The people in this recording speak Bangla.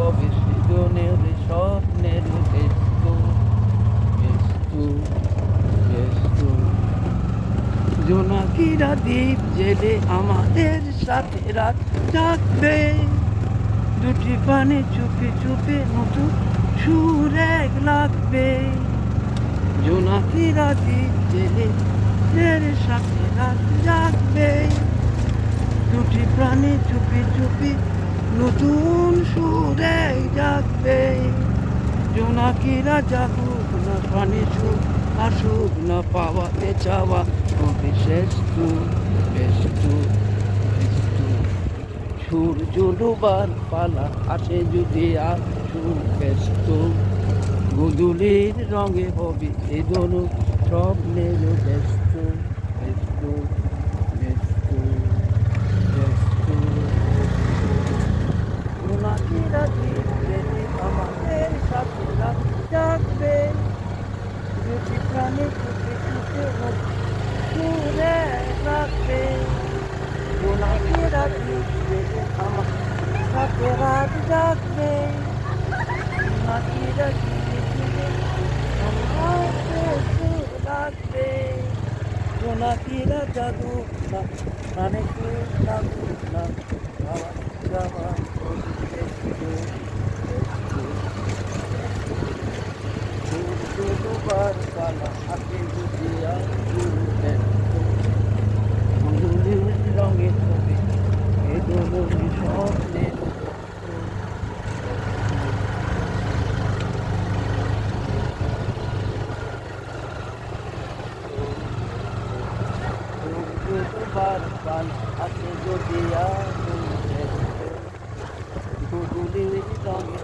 হবে সৃজনের স্বপ্নের ব্যস্ত ব্যস্ত ব্যস্ত। জোনাকিরা দ্বীপ জেলে আমাদের সাথে রাত জাগবে, দুটি পানে চুপে চুপে নতুন সুর এক লাগবে। জোনাকিরা দ্বীপ জেলে এর সাথে রাত জাগবে, দুটি প্রাণে চুপি চুপি নতুন সুর এক জাগবে। জোনাকিরা জাগুক না, প্রাণে সুখ আসুক না, পাওয়াতে চাওয়া হবে শেষ তুর ব্যস্ত ব্যস্ত। সূর্য ডোবার পালা আসে যদি আসুক ব্যস্ত, গোধূলির রঙে হবে এ দোনো স্বপ্নের ব্যস্ত ব্যস্ত ব্যস্ত ব্যস্ত। জোনাকিরা দ্বীপ জেলে আমাদের সাথে রাত জাগবে, দুটি প্রাণে চুপে চুপে সুরে রাখবে। জোনাকিরা দ্বীপ জেলে আমাদের সাথে রাত জাগবে, জোনাকিরা ধীরে ধীরে আমাদের সুর লাগবে। জোনাকিরা জাগুক না, প্রাণে সুখ লাগুক না, যাওয়া যাওয়া ব্যস্ত ব্যস্ত। সূর্য ডোবার পালা হাতে যদি আসুক ব্যস্ত, গোধূলির রঙে হবে এ দোলনি স্বপ্নের বার পাল আছে যদি গোধূলির রঙে